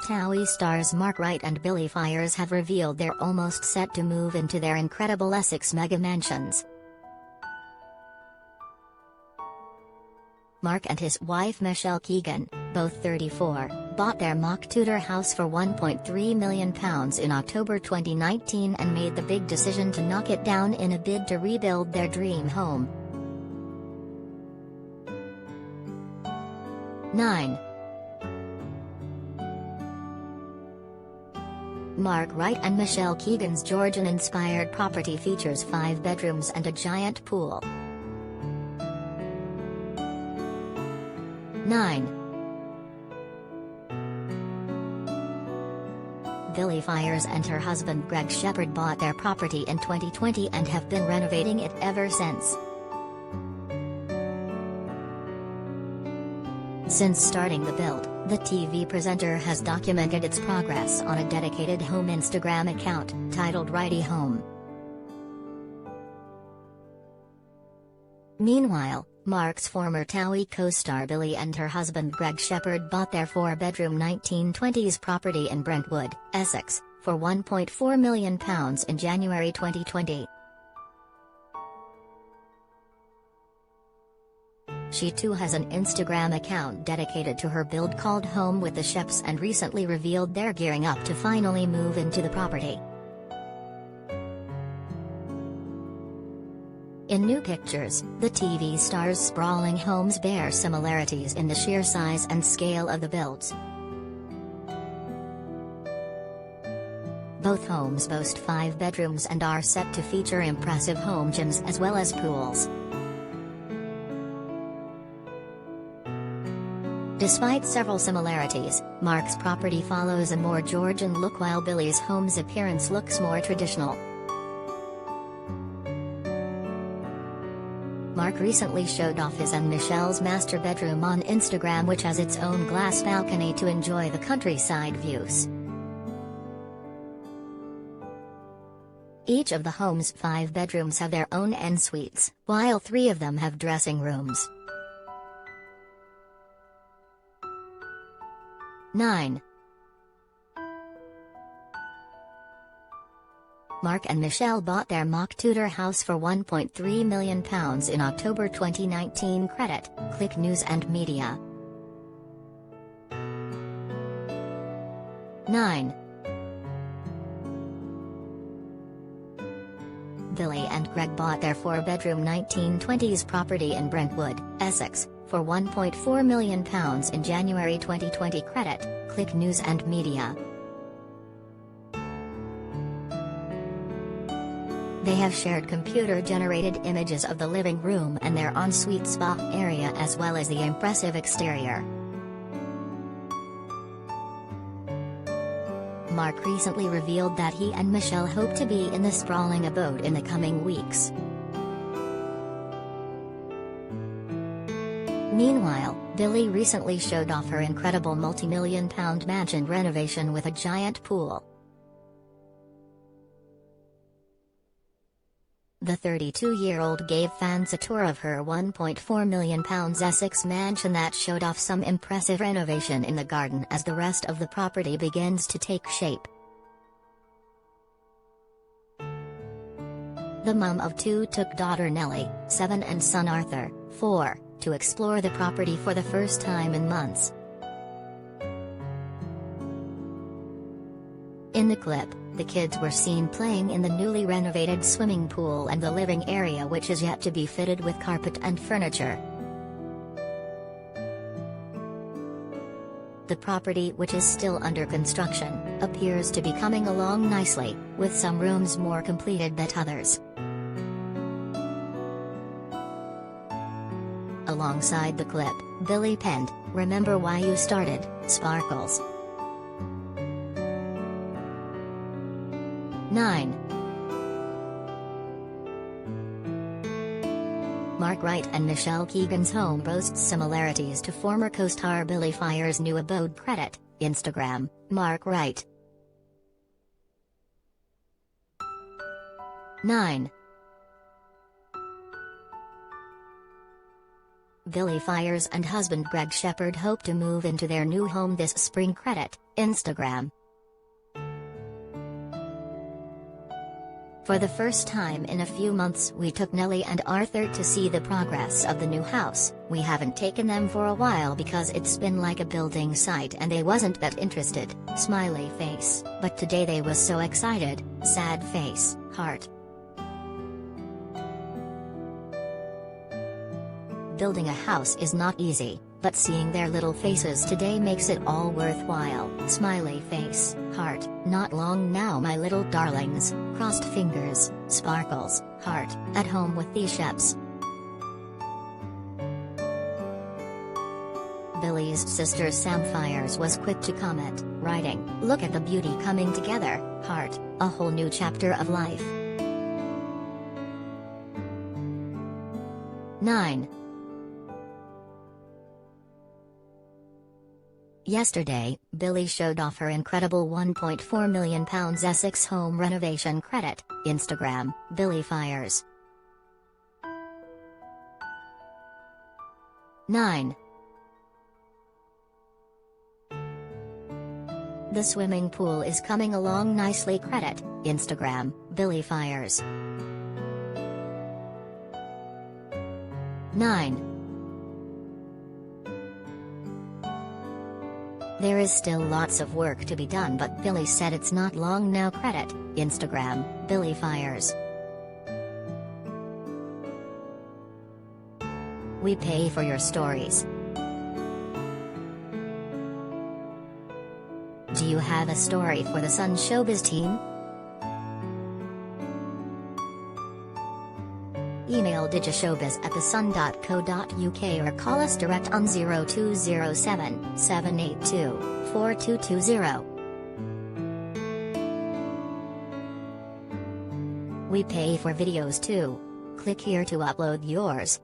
TOWIE stars Wright and Billie Faiers have revealed they're almost set to move into their incredible Essex mega mansions. Mark and his wife Michelle Keegan, both 34, bought their mock-Tudor house for £1.3 million in October 2019 and made the big decision to knock it down in a bid to rebuild their dream home. 9. Mark Wright and Michelle Keegan's Georgian-inspired property features 5 bedrooms and a giant pool. 9. Billie Faiers and her husband Greg Shepherd bought their property in 2020 and have been renovating it ever since. Since starting the build, the TV presenter has documented its progress on a dedicated home Instagram account, titled Wright Home. Meanwhile, Mark's former TOWIE co-star Billie and her husband Greg Shepherd bought their 4-bedroom 1920s property in Brentwood, Essex, for £1.4 million in January 2020. She too has an Instagram account dedicated to her build called Home with the Sheps and recently revealed they're gearing up to finally move into the property. In new pictures, the TV star's sprawling homes bear similarities in the sheer size and scale of the builds. Both homes boast 5 bedrooms and are set to feature impressive home gyms as well as pools. Despite several similarities, Mark's property follows a more Georgian look while Billie's home's appearance looks more traditional. Mark recently showed off his and Michelle's master bedroom on Instagram, which has its own glass balcony to enjoy the countryside views. Each of the home's 5 bedrooms have their own en-suites, while 3 of them have dressing rooms. 9. Mark and Michelle bought their mock-Tudor house for £1.3 million in October 2019. Credit, Click News and Media. 9. Billie and Greg bought their 4-bedroom 1920s property in Brentwood, Essex, for £1.4 million in January 2020. Credit, Click News and Media. They have shared computer-generated images of the living room and their ensuite spa area as well as the impressive exterior. Mark recently revealed that he and Michelle hope to be in the sprawling abode in the coming weeks. Meanwhile, Billie recently showed off her incredible multi-million-pound mansion renovation with a giant pool. The 32-year-old gave fans a tour of her £1.4 million Essex mansion that showed off some impressive renovation in the garden as the rest of the property begins to take shape. The mum of 2 took daughter Nellie, 7 and son Arthur, 4, to explore the property for the first time in months. In the clip, the kids were seen playing in the newly renovated swimming pool and the living area, which is yet to be fitted with carpet and furniture. The property, which is still under construction, appears to be coming along nicely, with some rooms more completed than others. Alongside the clip, Billie penned, "Remember why you started, Sparkles." 9. Mark Wright and Michelle Keegan's home boasts similarities to former co-star Billie Faiers' new abode. Credit, Instagram, Mark Wright. 9. Billie Faiers and husband Greg Shepherd hope to move into their new home this spring. Instagram. For the first time in a few months we took Nellie and Arthur to see the progress of the new house. We haven't taken them for a while because it's been like a building site and they wasn't that interested, smiley face, but today they was so excited, sad face, heart. Building a house is not easy, but seeing their little faces today makes it all worthwhile, smiley face, heart. Not long now my little darlings, crossed fingers, sparkles, heart, at home with the Sheps. Billie's sister Sam Faiers was quick to comment, writing, "Look at the beauty coming together, heart, a whole new chapter of life." 9. Yesterday, Billie showed off her incredible £1.4 million Essex home renovation credit. Instagram, Billie Faiers. 9. The swimming pool is coming along nicely. Instagram, Billie Faiers. 9. There is still lots of work to be done but Billie said it's not long now. Instagram, Billie Faiers. We pay for your stories. Do you have a story for the Sun Showbiz team? Email digishowbiz@thesun.co.uk or call us direct on 0207 782 4220. We pay for videos too. Click here to upload yours.